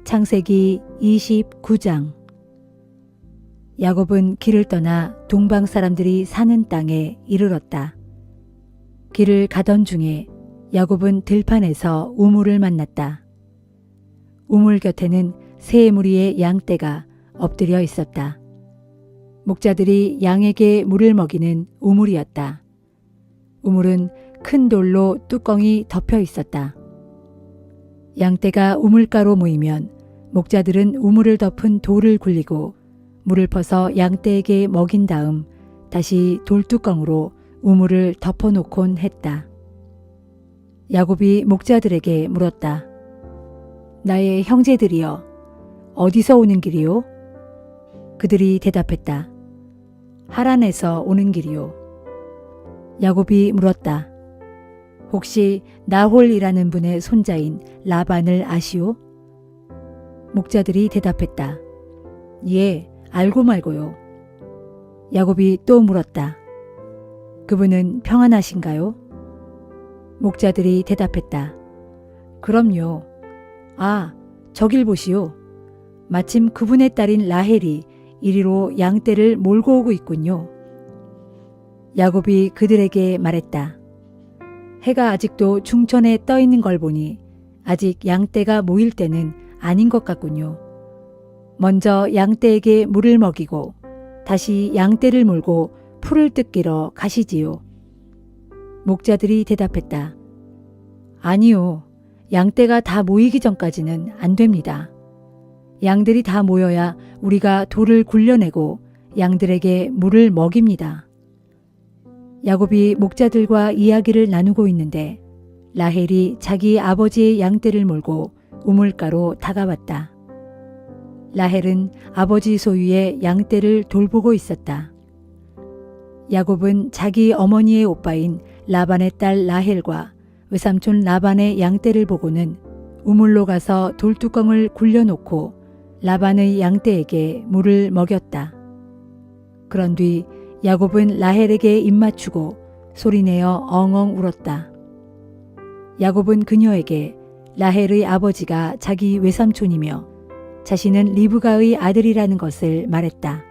창세기 29장. 야곱은 길을 떠나 동방 사람들이 사는 땅에 이르렀다. 길을 가던 중에 야곱은 들판에서 우물을 만났다. 우물 곁에는 세 무리의 양떼가 엎드려 있었다. 목자들이 양에게 물을 먹이는 우물이었다. 우물은 큰 돌로 뚜껑이 덮여 있었다. 양떼가 우물가로 모이면 목자들은 우물을 덮은 돌을 굴리고 물을 퍼서 양떼에게 먹인 다음 다시 돌뚜껑으로 우물을 덮어놓곤 했다. 야곱이 목자들에게 물었다. 나의 형제들이여, 어디서 오는 길이요? 그들이 대답했다. 하란에서 오는 길이요. 야곱이 물었다. 혹시 나홀이라는 분의 손자인 라반을 아시오? 목자들이 대답했다. 예, 알고 말고요. 야곱이 또 물었다. 그분은 평안하신가요? 목자들이 대답했다. 그럼요. 아, 저길 보시오. 마침 그분의 딸인 라헬이 이리로 양떼를 몰고 오고 있군요. 야곱이 그들에게 말했다. 해가 아직도 중천에 떠 있는 걸 보니 아직 양떼가 모일 때는 아닌 것 같군요. 먼저 양떼에게 물을 먹이고 다시 양떼를 몰고 풀을 뜯기러 가시지요. 목자들이 대답했다. 아니요. 양떼가 다 모이기 전까지는 안 됩니다. 양들이 다 모여야 우리가 돌을 굴려내고 양들에게 물을 먹입니다. 야곱이 목자들과 이야기를 나누고 있는데 라헬이 자기 아버지의 양떼를 몰고 우물가로 다가왔다. 라헬은 아버지 소유의 양떼를 돌보고 있었다. 야곱은 자기 어머니의 오빠인 라반의 딸 라헬과 외삼촌 라반의 양떼를 보고는 우물로 가서 돌뚜껑을 굴려놓고 라반의 양떼에게 물을 먹였다. 그런 뒤 야곱은 라헬에게 입맞추고 소리내어 엉엉 울었다. 야곱은 그녀에게 라헬의 아버지가 자기 외삼촌이며 자신은 리브가의 아들이라는 것을 말했다.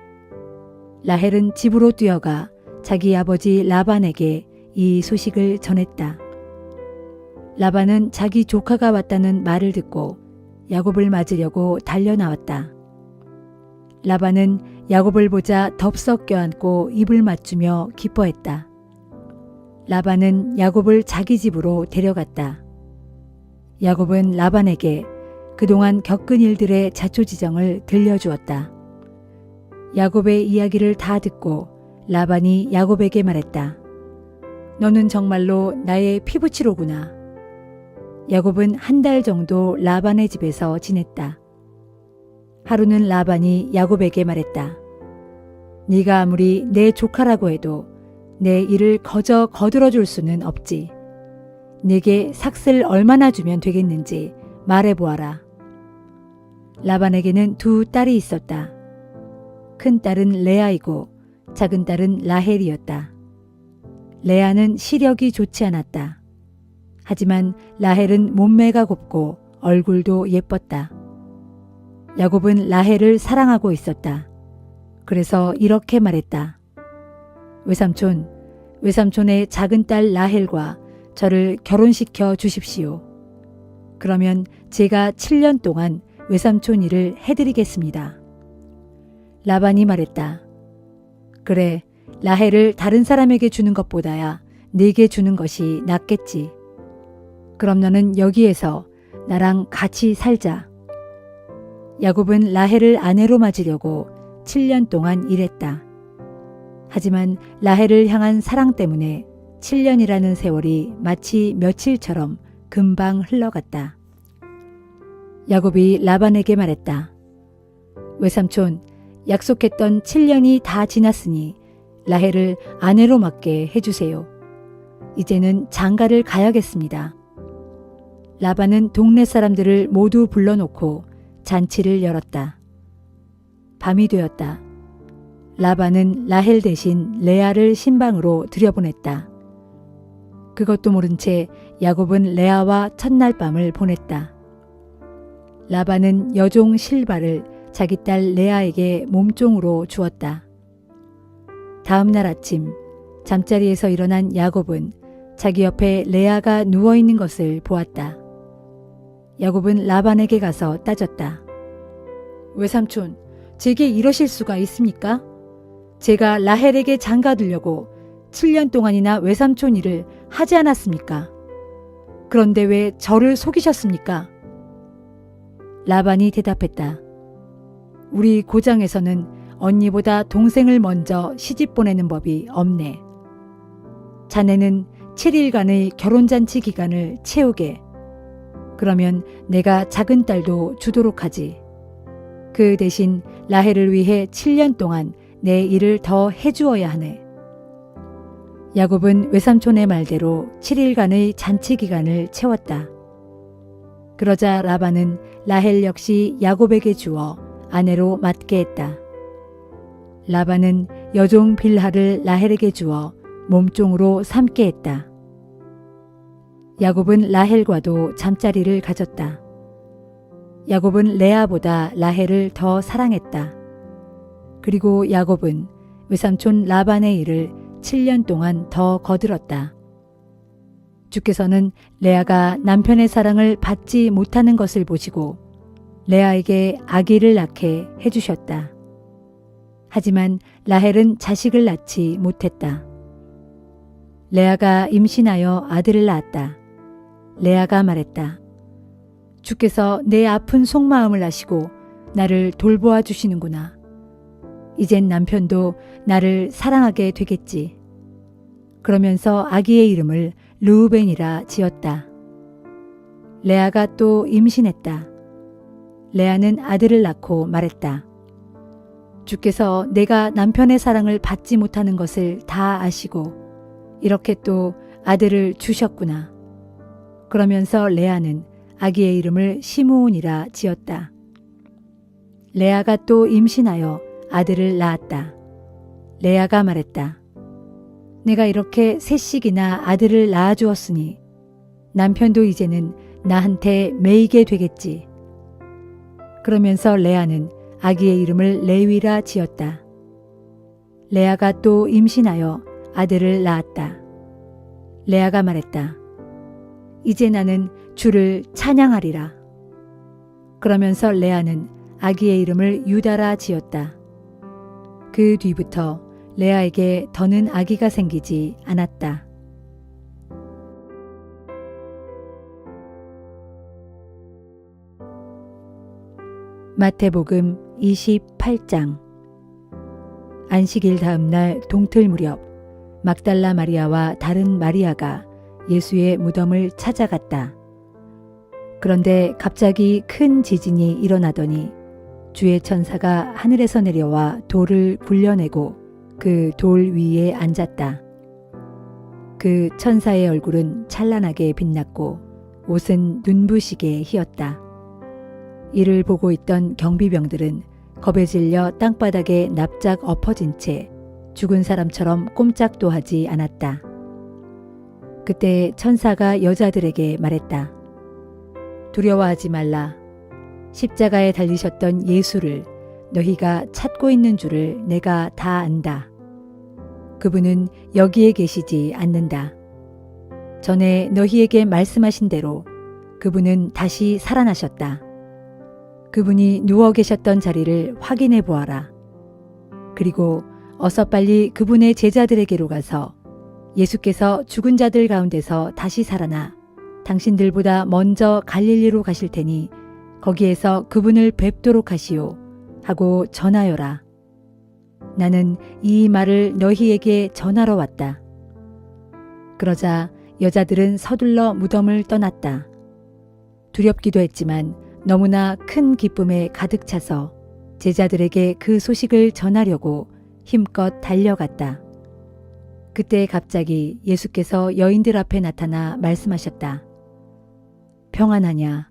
라헬은 집으로 뛰어가 자기 아버지 라반에게 이 소식을 전했다. 라반은 자기 조카가 왔다는 말을 듣고 야곱을 맞으려고 달려나왔다. 라반은 야곱을 보자 덥석 껴안고 입을 맞추며 기뻐했다. 라반은 야곱을 자기 집으로 데려갔다. 야곱은 라반에게 그동안 겪은 일들의 자초지정을 들려주었다. 야곱의 이야기를 다 듣고 라반이 야곱에게 말했다. 너는 정말로 나의 피부치로구나. 야곱은 한 달 정도 라반의 집에서 지냈다. 하루는 라반이 야곱에게 말했다. 네가 아무리 내 조카라고 해도 내 일을 거저 거들어줄 수는 없지. 네게 삭슬 얼마나 주면 되겠는지 말해보아라. 라반에게는 두 딸이 있었다. 큰 딸은 레아이고 작은 딸은 라헬이었다. 레아는 시력이 좋지 않았다. 하지만 라헬은 몸매가 곱고 얼굴도 예뻤다. 야곱은 라헬을 사랑하고 있었다. 그래서 이렇게 말했다. 외삼촌, 외삼촌의 작은 딸 라헬과 저를 결혼시켜 주십시오. 그러면 제가 7년 동안 외삼촌 일을 해드리겠습니다. 라반이 말했다. 그래, 라헬을 다른 사람에게 주는 것보다야 네게 주는 것이 낫겠지. 그럼 너는 여기에서 나랑 같이 살자. 야곱은 라헬을 아내로 맞으려고 7년 동안 일했다. 하지만 라헬을 향한 사랑 때문에 7년이라는 세월이 마치 며칠처럼 금방 흘러갔다. 야곱이 라반에게 말했다. 외삼촌, 약속했던 7년이 다 지났으니 라헬을 아내로 맞게 해주세요. 이제는 장가를 가야겠습니다. 라반은 동네 사람들을 모두 불러놓고 잔치를 열었다. 밤이 되었다. 라반은 라헬 대신 레아를 신방으로 들여보냈다. 그것도 모른 채 야곱은 레아와 첫날 밤을 보냈다. 라반은 여종 실바를 자기 딸 레아에게 몸종으로 주었다. 다음 날 아침 잠자리에서 일어난 야곱은 자기 옆에 레아가 누워있는 것을 보았다. 야곱은 라반에게 가서 따졌다. 외삼촌, 제게 이러실 수가 있습니까? 제가 라헬에게 장가들려고 7년 동안이나 외삼촌 일을 하지 않았습니까? 그런데 왜 저를 속이셨습니까? 라반이 대답했다. 우리 고장에서는 언니보다 동생을 먼저 시집 보내는 법이 없네. 자네는 7일간의 결혼잔치 기간을 채우게. 그러면 내가 작은 딸도 주도록 하지. 그 대신 라헬을 위해 7년 동안 내 일을 더 해주어야 하네. 야곱은 외삼촌의 말대로 7일간의 잔치 기간을 채웠다. 그러자 라반은 라헬 역시 야곱에게 주어 아내로 맡게 했다. 라반은 여종 빌하를 라헬에게 주어 몸종으로 삼게 했다. 야곱은 라헬과도 잠자리를 가졌다. 야곱은 레아보다 라헬을 더 사랑했다. 그리고 야곱은 외삼촌 라반의 일을 7년 동안 더 거들었다. 주께서는 레아가 남편의 사랑을 받지 못하는 것을 보시고 레아에게 아기를 낳게 해주셨다. 하지만 라헬은 자식을 낳지 못했다. 레아가 임신하여 아들을 낳았다. 레아가 말했다. 주께서 내 아픈 속마음을 아시고 나를 돌보아 주시는구나. 이젠 남편도 나를 사랑하게 되겠지. 그러면서 아기의 이름을 르우벤이라 지었다. 레아가 또 임신했다. 레아는 아들을 낳고 말했다. 주께서 내가 남편의 사랑을 받지 못하는 것을 다 아시고 이렇게 또 아들을 주셨구나. 그러면서 레아는 아기의 이름을 시므온이라 지었다. 레아가 또 임신하여 아들을 낳았다. 레아가 말했다. 내가 이렇게 셋씩이나 아들을 낳아주었으니 남편도 이제는 나한테 매이게 되겠지. 그러면서 레아는 아기의 이름을 레위라 지었다. 레아가 또 임신하여 아들을 낳았다. 레아가 말했다. 이제 나는 주를 찬양하리라. 그러면서 레아는 아기의 이름을 유다라 지었다. 그 뒤부터 레아에게 더는 아기가 생기지 않았다. 마태복음 28장. 안식일 다음 날 동틀 무렵 막달라 마리아와 다른 마리아가 예수의 무덤을 찾아갔다. 그런데 갑자기 큰 지진이 일어나더니 주의 천사가 하늘에서 내려와 돌을 굴려내고 그 돌 위에 앉았다. 그 천사의 얼굴은 찬란하게 빛났고 옷은 눈부시게 희었다. 이를 보고 있던 경비병들은 겁에 질려 땅바닥에 납작 엎어진 채 죽은 사람처럼 꼼짝도 하지 않았다. 그때 천사가 여자들에게 말했다. 두려워하지 말라. 십자가에 달리셨던 예수를 너희가 찾고 있는 줄을 내가 다 안다. 그분은 여기에 계시지 않는다. 전에 너희에게 말씀하신 대로 그분은 다시 살아나셨다. 그분이 누워 계셨던 자리를 확인해 보아라. 그리고 어서 빨리 그분의 제자들에게로 가서 예수께서 죽은 자들 가운데서 다시 살아나 당신들보다 먼저 갈릴리로 가실 테니 거기에서 그분을 뵙도록 하시오 하고 전하여라. 나는 이 말을 너희에게 전하러 왔다. 그러자 여자들은 서둘러 무덤을 떠났다. 두렵기도 했지만 너무나 큰 기쁨에 가득 차서 제자들에게 그 소식을 전하려고 힘껏 달려갔다. 그때 갑자기 예수께서 여인들 앞에 나타나 말씀하셨다. 평안하냐?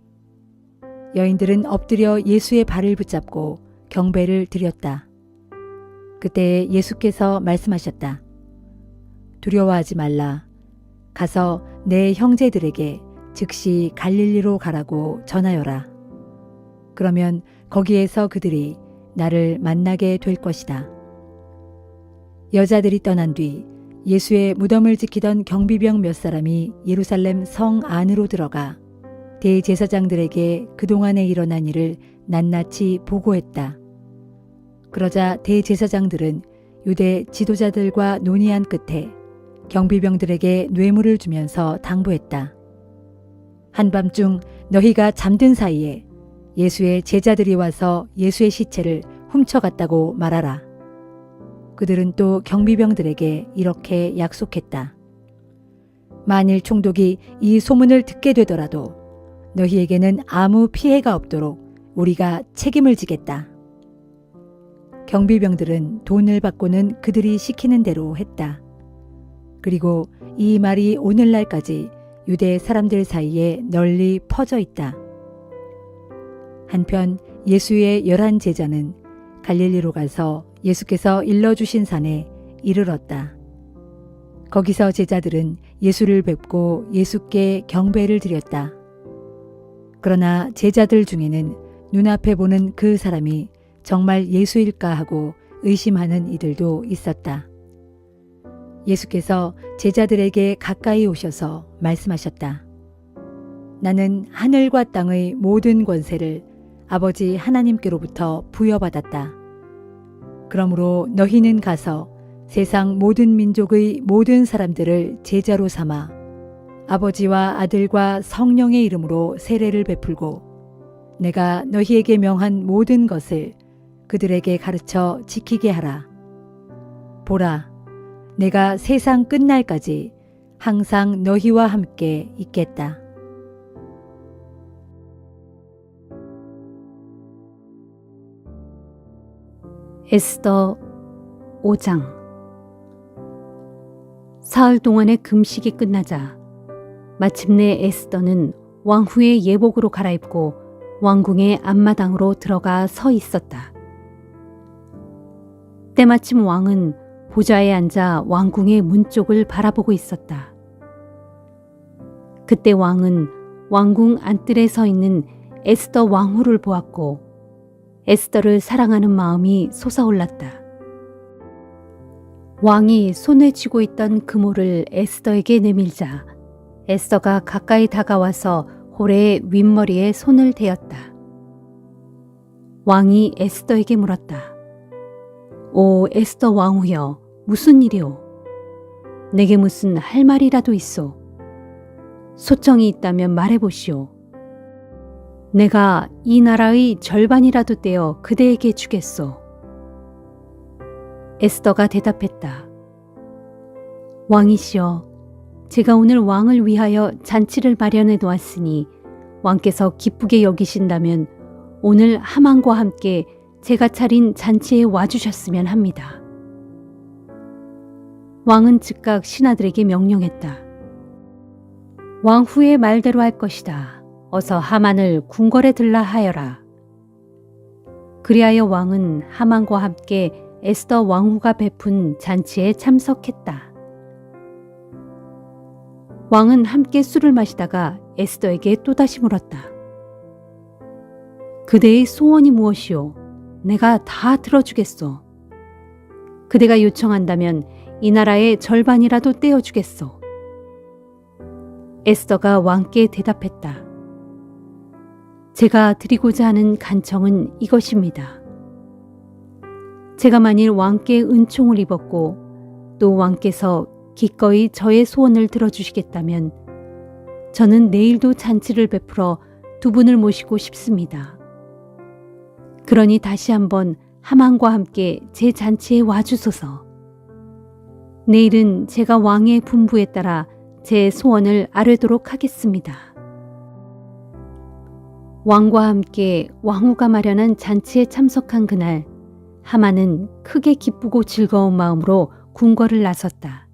여인들은 엎드려 예수의 발을 붙잡고 경배를 드렸다. 그때 예수께서 말씀하셨다. 두려워하지 말라. 가서 내 형제들에게 즉시 갈릴리로 가라고 전하여라. 그러면 거기에서 그들이 나를 만나게 될 것이다. 여자들이 떠난 뒤 예수의 무덤을 지키던 경비병 몇 사람이 예루살렘 성 안으로 들어가 대제사장들에게 그동안에 일어난 일을 낱낱이 보고했다. 그러자 대제사장들은 유대 지도자들과 논의한 끝에 경비병들에게 뇌물을 주면서 당부했다. 한밤중 너희가 잠든 사이에 예수의 제자들이 와서 예수의 시체를 훔쳐갔다고 말하라. 그들은 또 경비병들에게 이렇게 약속했다. 만일 총독이 이 소문을 듣게 되더라도 너희에게는 아무 피해가 없도록 우리가 책임을 지겠다. 경비병들은 돈을 받고는 그들이 시키는 대로 했다. 그리고 이 말이 오늘날까지 유대 사람들 사이에 널리 퍼져 있다. 한편 예수의 11 제자는 갈릴리로 가서 예수께서 일러주신 산에 이르렀다. 거기서 제자들은 예수를 뵙고 예수께 경배를 드렸다. 그러나 제자들 중에는 눈앞에 보는 그 사람이 정말 예수일까 하고 의심하는 이들도 있었다. 예수께서 제자들에게 가까이 오셔서 말씀하셨다. 나는 하늘과 땅의 모든 권세를 아버지 하나님께로부터 부여받았다. 그러므로 너희는 가서 세상 모든 민족의 모든 사람들을 제자로 삼아 아버지와 아들과 성령의 이름으로 세례를 베풀고 내가 너희에게 명한 모든 것을 그들에게 가르쳐 지키게 하라. 보라, 내가 세상 끝날까지 항상 너희와 함께 있겠다. 에스더 5장. 사흘 동안의 금식이 끝나자 마침내 에스더는 왕후의 예복으로 갈아입고 왕궁의 앞마당으로 들어가 서 있었다. 때마침 왕은 보좌에 앉아 왕궁의 문 쪽을 바라보고 있었다. 그때 왕은 왕궁 안뜰에 서 있는 에스더 왕후를 보았고 에스더를 사랑하는 마음이 솟아올랐다. 왕이 손에 쥐고 있던 그모를 에스더에게 내밀자 에스더가 가까이 다가와서 호레의 윗머리에 손을 대었다. 왕이 에스더에게 물었다. 오 에스더 왕후여, 무슨 일이오? 내게 무슨 할 말이라도 있소. 소청이 있다면 말해보시오. 내가 이 나라의 절반이라도 떼어 그대에게 주겠소. 에스더가 대답했다. 왕이시여, 제가 오늘 왕을 위하여 잔치를 마련해 놓았으니 왕께서 기쁘게 여기신다면 오늘 하만과 함께 제가 차린 잔치에 와주셨으면 합니다. 왕은 즉각 신하들에게 명령했다. 왕후의 말대로 할 것이다. 어서 하만을 궁궐에 들라 하여라. 그리하여 왕은 하만과 함께 에스더 왕후가 베푼 잔치에 참석했다. 왕은 함께 술을 마시다가 에스더에게 또다시 물었다. 그대의 소원이 무엇이오? 내가 다 들어주겠소. 그대가 요청한다면 이 나라의 절반이라도 떼어주겠소. 에스더가 왕께 대답했다. 제가 드리고자 하는 간청은 이것입니다. 제가 만일 왕께 은총을 입었고 또 왕께서 기꺼이 저의 소원을 들어주시겠다면 저는 내일도 잔치를 베풀어 두 분을 모시고 싶습니다. 그러니 다시 한번 하만과 함께 제 잔치에 와주소서. 내일은 제가 왕의 분부에 따라 제 소원을 아뢰도록 하겠습니다. 왕과 함께 왕후가 마련한 잔치에 참석한 그날 하만은 크게 기쁘고 즐거운 마음으로 궁궐을 나섰다.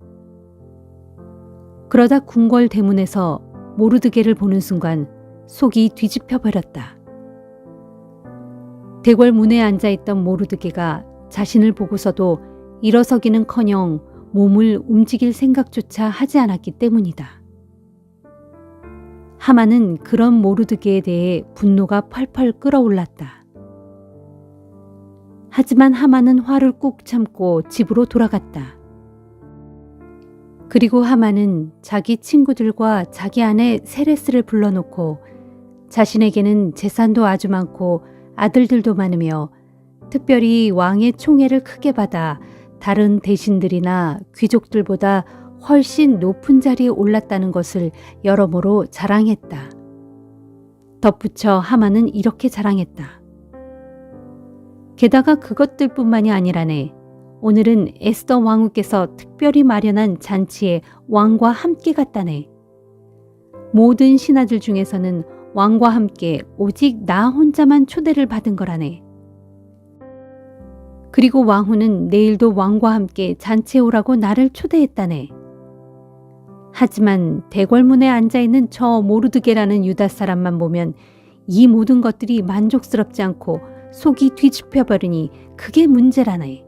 그러다 궁궐 대문에서 모르드게를 보는 순간 속이 뒤집혀 버렸다. 대궐 문에 앉아있던 모르드게가 자신을 보고서도 일어서기는커녕 몸을 움직일 생각조차 하지 않았기 때문이다. 하만은 그런 모르드게에 대해 분노가 펄펄 끓어올랐다. 하지만 하만은 화를 꾹 참고 집으로 돌아갔다. 그리고 하만은 자기 친구들과 자기 아내 세레스를 불러놓고 자신에게는 재산도 아주 많고 아들들도 많으며 특별히 왕의 총애를 크게 받아 다른 대신들이나 귀족들보다 훨씬 높은 자리에 올랐다는 것을 여러모로 자랑했다. 덧붙여 하만은 이렇게 자랑했다. 게다가 그것들뿐만이 아니라네. 오늘은 에스더 왕후께서 특별히 마련한 잔치에 왕과 함께 갔다네. 모든 신하들 중에서는 왕과 함께 오직 나 혼자만 초대를 받은 거라네. 그리고 왕후는 내일도 왕과 함께 잔치에 오라고 나를 초대했다네. 하지만 대궐문에 앉아있는 저 모르드게라는 유다 사람만 보면 이 모든 것들이 만족스럽지 않고 속이 뒤집혀버리니 그게 문제라네.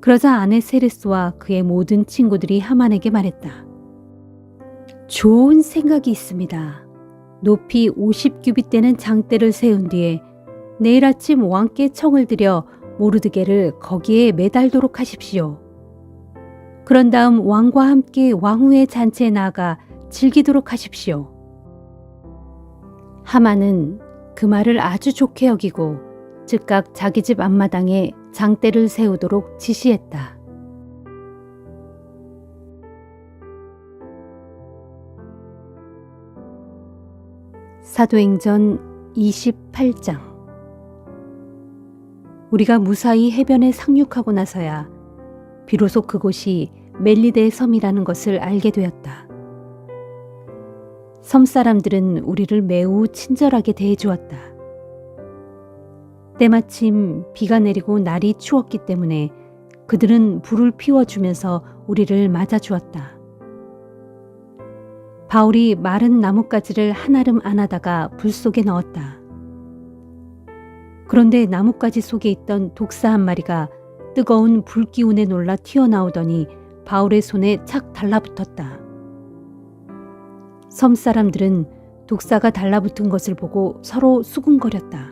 그러자 아내 세레스와 그의 모든 친구들이 하만에게 말했다. 좋은 생각이 있습니다. 높이 50규빗 되는 장대를 세운 뒤에 내일 아침 왕께 청을 들여 모르드게를 거기에 매달도록 하십시오. 그런 다음 왕과 함께 왕후의 잔치에 나아가 즐기도록 하십시오. 하만은 그 말을 아주 좋게 여기고 즉각 자기 집 앞마당에 장대를 세우도록 지시했다. 사도행전 28장. 우리가 무사히 해변에 상륙하고 나서야 비로소 그곳이 멜리데의 섬이라는 것을 알게 되었다. 섬 사람들은 우리를 매우 친절하게 대해주었다. 때마침 비가 내리고 날이 추웠기 때문에 그들은 불을 피워주면서 우리를 맞아주었다. 바울이 마른 나뭇가지를 한아름 안아다가 불 속에 넣었다. 그런데 나뭇가지 속에 있던 독사 한 마리가 뜨거운 불기운에 놀라 튀어나오더니 바울의 손에 착 달라붙었다. 섬 사람들은 독사가 달라붙은 것을 보고 서로 수군거렸다.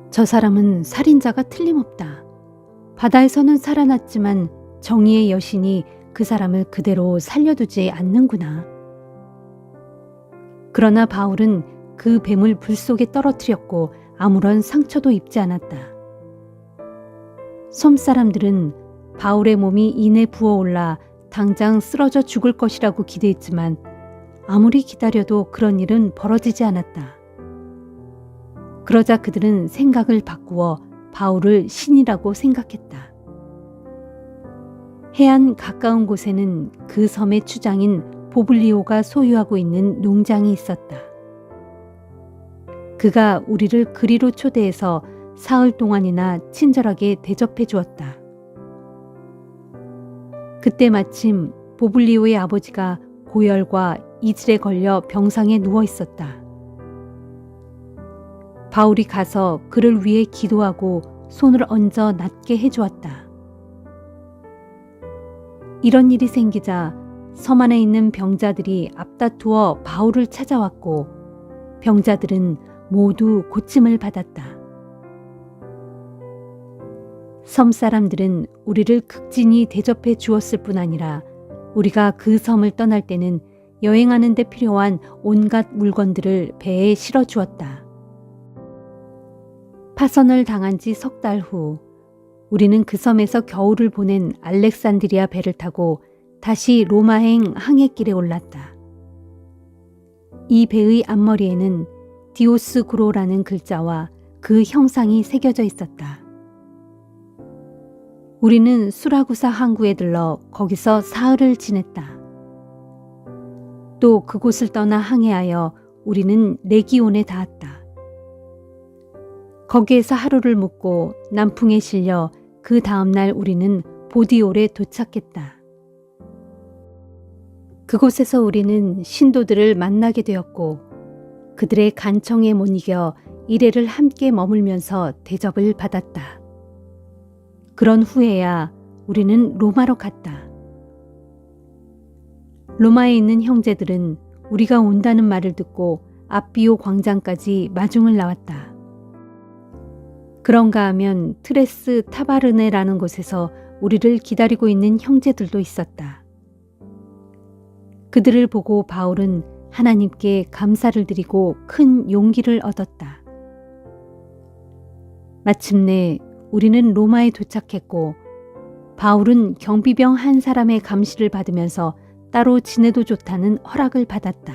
저 사람은 살인자가 틀림없다. 바다에서는 살아났지만 정의의 여신이 그 사람을 그대로 살려두지 않는구나. 그러나 바울은 그 뱀을 불 속에 떨어뜨렸고 아무런 상처도 입지 않았다. 섬 사람들은 바울의 몸이 이내 부어올라 당장 쓰러져 죽을 것이라고 기대했지만 아무리 기다려도 그런 일은 벌어지지 않았다. 그러자 그들은 생각을 바꾸어 바울을 신이라고 생각했다. 해안 가까운 곳에는 그 섬의 추장인 보블리오가 소유하고 있는 농장이 있었다. 그가 우리를 그리로 초대해서 사흘 동안이나 친절하게 대접해 주었다. 그때 마침 보블리오의 아버지가 고열과 이질에 걸려 병상에 누워 있었다. 바울이 가서 그를 위해 기도하고 손을 얹어 낫게 해주었다. 이런 일이 생기자 섬 안에 있는 병자들이 앞다투어 바울을 찾아왔고 병자들은 모두 고침을 받았다. 섬 사람들은 우리를 극진히 대접해 주었을 뿐 아니라 우리가 그 섬을 떠날 때는 여행하는 데 필요한 온갖 물건들을 배에 실어 주었다. 파선을 당한 지 석 달 후 우리는 그 섬에서 겨울을 보낸 알렉산드리아 배를 타고 다시 로마행 항해길에 올랐다. 이 배의 앞머리에는 디오스구로라는 글자와 그 형상이 새겨져 있었다. 우리는 수라구사 항구에 들러 거기서 사흘을 지냈다. 또 그곳을 떠나 항해하여 우리는 레기온에 닿았다. 거기에서 하루를 묵고 남풍에 실려 그 다음날 우리는 보디올에 도착했다. 그곳에서 우리는 신도들을 만나게 되었고 그들의 간청에 못 이겨 이래를 함께 머물면서 대접을 받았다. 그런 후에야 우리는 로마로 갔다. 로마에 있는 형제들은 우리가 온다는 말을 듣고 앞비오 광장까지 마중을 나왔다. 그런가 하면 트레스 타바르네라는 곳에서 우리를 기다리고 있는 형제들도 있었다. 그들을 보고 바울은 하나님께 감사를 드리고 큰 용기를 얻었다. 마침내 우리는 로마에 도착했고 바울은 경비병 한 사람의 감시를 받으면서 따로 지내도 좋다는 허락을 받았다.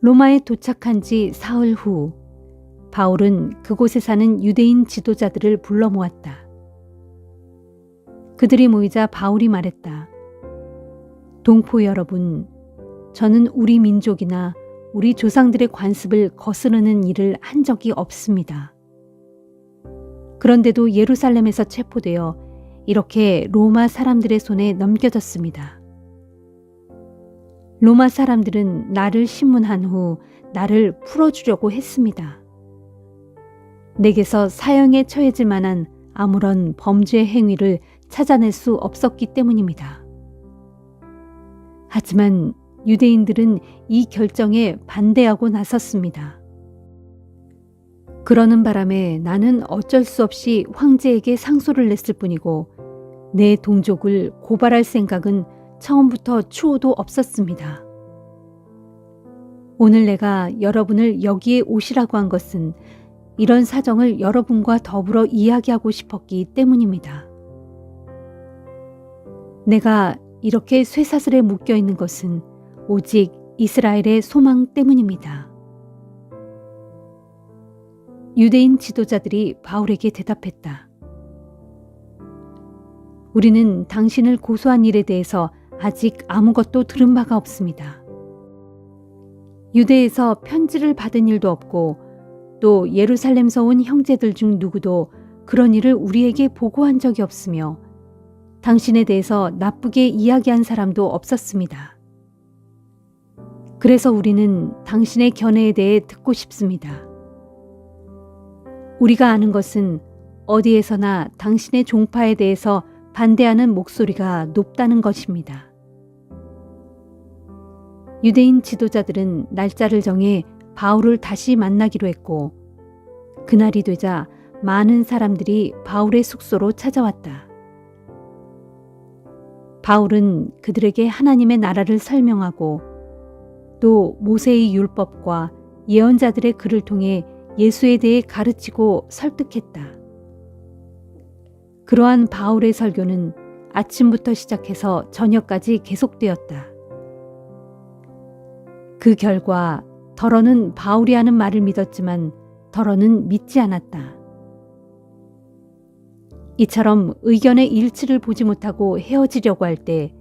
로마에 도착한 지 사흘 후 바울은 그곳에 사는 유대인 지도자들을 불러 모았다. 그들이 모이자 바울이 말했다. 동포 여러분, 저는 우리 민족이나 우리 조상들의 관습을 거스르는 일을 한 적이 없습니다. 그런데도 예루살렘에서 체포되어 이렇게 로마 사람들의 손에 넘겨졌습니다. 로마 사람들은 나를 신문한 후 나를 풀어주려고 했습니다. 내게서 사형에 처해질 만한 아무런 범죄 행위를 찾아낼 수 없었기 때문입니다. 하지만 유대인들은 이 결정에 반대하고 나섰습니다. 그러는 바람에 나는 어쩔 수 없이 황제에게 상소를 냈을 뿐이고 내 동족을 고발할 생각은 처음부터 추호도 없었습니다. 오늘 내가 여러분을 여기에 오시라고 한 것은 이런 사정을 여러분과 더불어 이야기하고 싶었기 때문입니다. 내가 이렇게 쇠사슬에 묶여 있는 것은 오직 이스라엘의 소망 때문입니다. 유대인 지도자들이 바울에게 대답했다. 우리는 당신을 고소한 일에 대해서 아직 아무것도 들은 바가 없습니다. 유대에서 편지를 받은 일도 없고 또 예루살렘서 온 형제들 중 누구도 그런 일을 우리에게 보고한 적이 없으며 당신에 대해서 나쁘게 이야기한 사람도 없었습니다. 그래서 우리는 당신의 견해에 대해 듣고 싶습니다. 우리가 아는 것은 어디에서나 당신의 종파에 대해서 반대하는 목소리가 높다는 것입니다. 유대인 지도자들은 날짜를 정해 바울을 다시 만나기로 했고 그날이 되자 많은 사람들이 바울의 숙소로 찾아왔다. 바울은 그들에게 하나님의 나라를 설명하고 또 모세의 율법과 예언자들의 글을 통해 예수에 대해 가르치고 설득했다. 그러한 바울의 설교는 아침부터 시작해서 저녁까지 계속되었다. 그 결과 더러는 바울이 하는 말을 믿었지만 더러는 믿지 않았다. 이처럼 의견의 일치를 보지 못하고 헤어지려고 할 때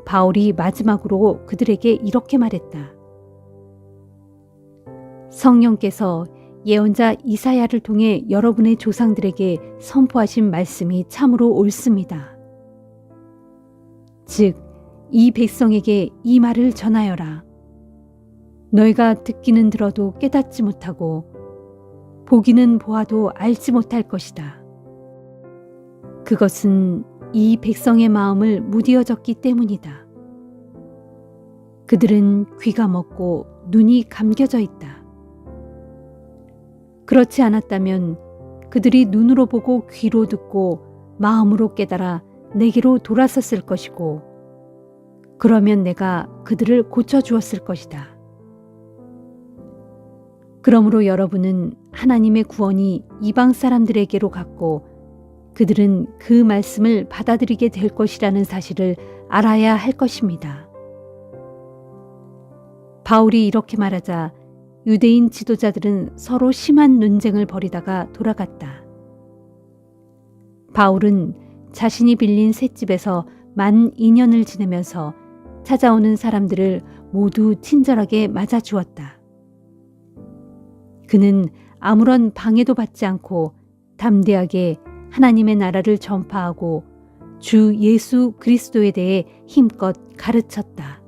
바울이 마지막으로 그들에게 이렇게 말했다. 성령께서 예언자 이사야를 통해 여러분의 조상들에게 선포하신 말씀이 참으로 옳습니다. 즉, 이 백성에게 이 말을 전하여라. 너희가 듣기는 들어도 깨닫지 못하고 보기는 보아도 알지 못할 것이다. 그것은 이 백성의 마음을 무디어졌기 때문이다. 그들은 귀가 먹고 눈이 감겨져 있다. 그렇지 않았다면 그들이 눈으로 보고 귀로 듣고 마음으로 깨달아 내게로 돌아섰을 것이고 그러면 내가 그들을 고쳐주었을 것이다. 그러므로 여러분은 하나님의 구원이 이방 사람들에게로 갔고 그들은 그 말씀을 받아들이게 될 것이라는 사실을 알아야 할 것입니다. 바울이 이렇게 말하자 유대인 지도자들은 서로 심한 논쟁을 벌이다가 돌아갔다. 바울은 자신이 빌린 셋집에서 만 2년을 지내면서 찾아오는 사람들을 모두 친절하게 맞아주었다. 그는 아무런 방해도 받지 않고 담대하게 하나님의 나라를 전파하고 주 예수 그리스도에 대해 힘껏 가르쳤다.